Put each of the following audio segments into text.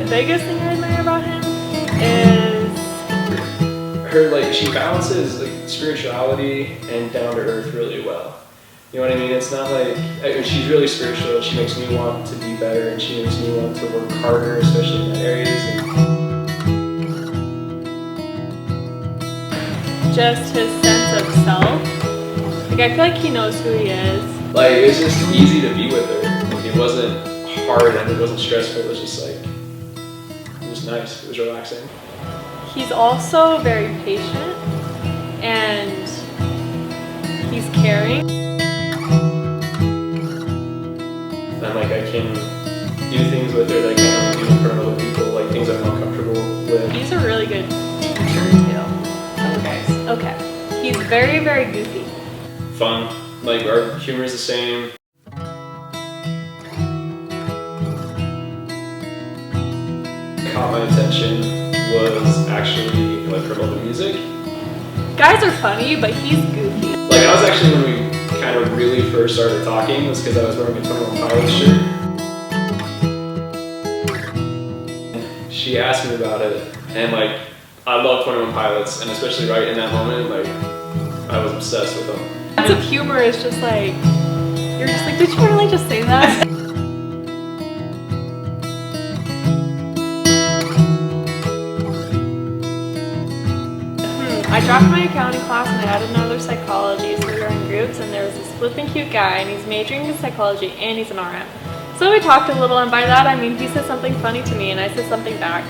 biggest thing I admire about him is her, like, she balances like spirituality and down to earth really well. You know what I mean? It's not like, I mean, she's really spiritual. She makes me want to be better, and she makes me want to work harder, especially in that areas. just his sense of self. Like, I feel like he knows who he is. Like, it was just easy to be with her. Like, it wasn't hard and it wasn't stressful. It was just like, it was nice. It was relaxing. He's also very patient and he's caring. And like, I can do things with her that I can't really do in front of other people, like things I'm not comfortable with. He's a really good teacher too. Okay. He's very, very goofy. Fun. Like, our humor is the same. Caught my attention was actually like her love of music. Guys are funny, but he's goofy. Like, I was actually, when we kind of really first started talking, was because I was wearing a 21 Pilots shirt. She asked me about it, and like, I love 21 Pilots, and especially right in that moment, like, I was obsessed with them. Sense of humor is just like, you're just like, did you really just say that? I dropped my accounting class and I added another psychology, so we were in groups, and there was this flipping cute guy, and he's majoring in psychology and he's an RM. So we talked a little, and by that I mean he said something funny to me and I said something back.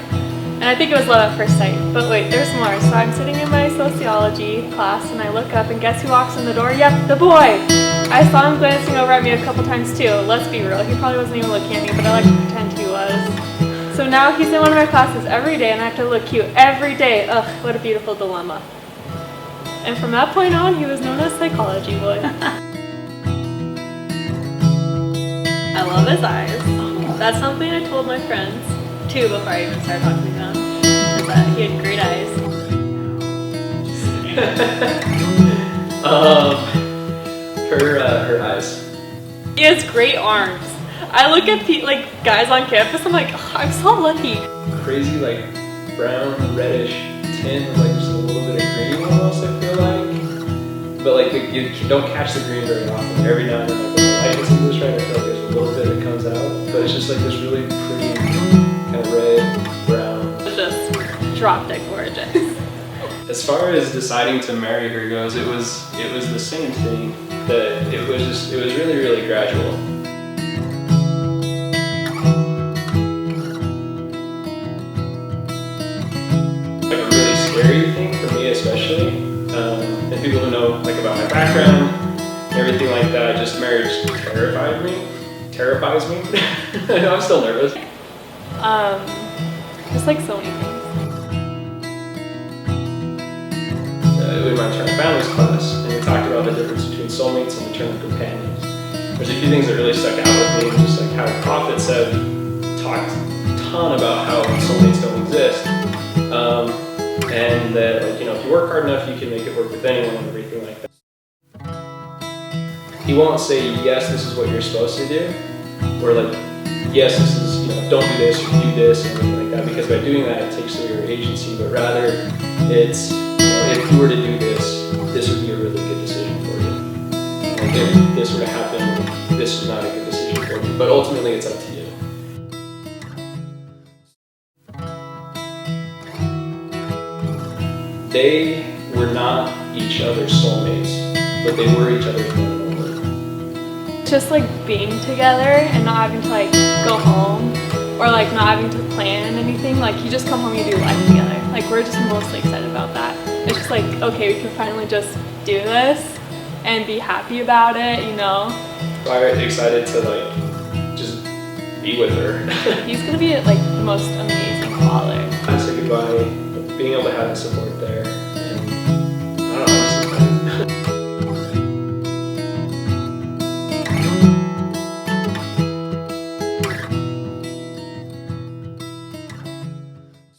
And I think it was love at first sight. But wait, there's more. So I'm sitting in my sociology class and I look up, and guess who walks in the door? Yep, the boy! I saw him glancing over at me a couple times too. Let's be real, he probably wasn't even looking at me, but I like to pretend he was. So now he's in one of my classes every day and I have to look cute every day. Ugh, what a beautiful dilemma. And from that point on, he was known as Psychology Boy. I love his eyes. That's something I told my friends too before I even started talking to them, is that he had great eyes. Her eyes. He has great arms. I look at like guys on campus, I'm like, oh, I'm so lucky. Crazy, like, brown, reddish tint with like just a little bit of green almost, I feel like. But like, you don't catch the green very often. Every now and then, like, when the light hits into this right, I feel like there's a little bit that comes out. But it's just like this really pretty kind of red, brown. It's just drop dead gorgeous. As far as deciding to marry her goes, it was the same thing. That it was really, really gradual. Like, a really scary thing for me, especially, and people who know like about my background and everything like that. Just marriage terrifies me. I'm still nervous. Just like so many things. In my internal families class, and we talked about the difference between soulmates and eternal companions. There's a few things that really stuck out with me, just like how prophets have talked a ton about how soulmates don't exist, and that, like, you know, if you work hard enough, you can make it work with anyone and everything like that. He won't say, yes, this is what you're supposed to do, or like, yes, this is, you know, don't do this or do this and everything like that, because by doing that it takes away your agency, but rather it's, if you were to do this, this would be a really good decision for you. Like, if this were to happen, this is not a good decision for you. But ultimately, it's up to you. They were not each other's soulmates, but they were each other's one and only. Just like being together and not having to like go home, or like not having to plan anything. Like, you just come home, you do life together. Like, we're just mostly excited about that. It's just like, okay, we can finally just do this and be happy about it, you know? I'm excited to like just be with her. He's gonna be like the most amazing father.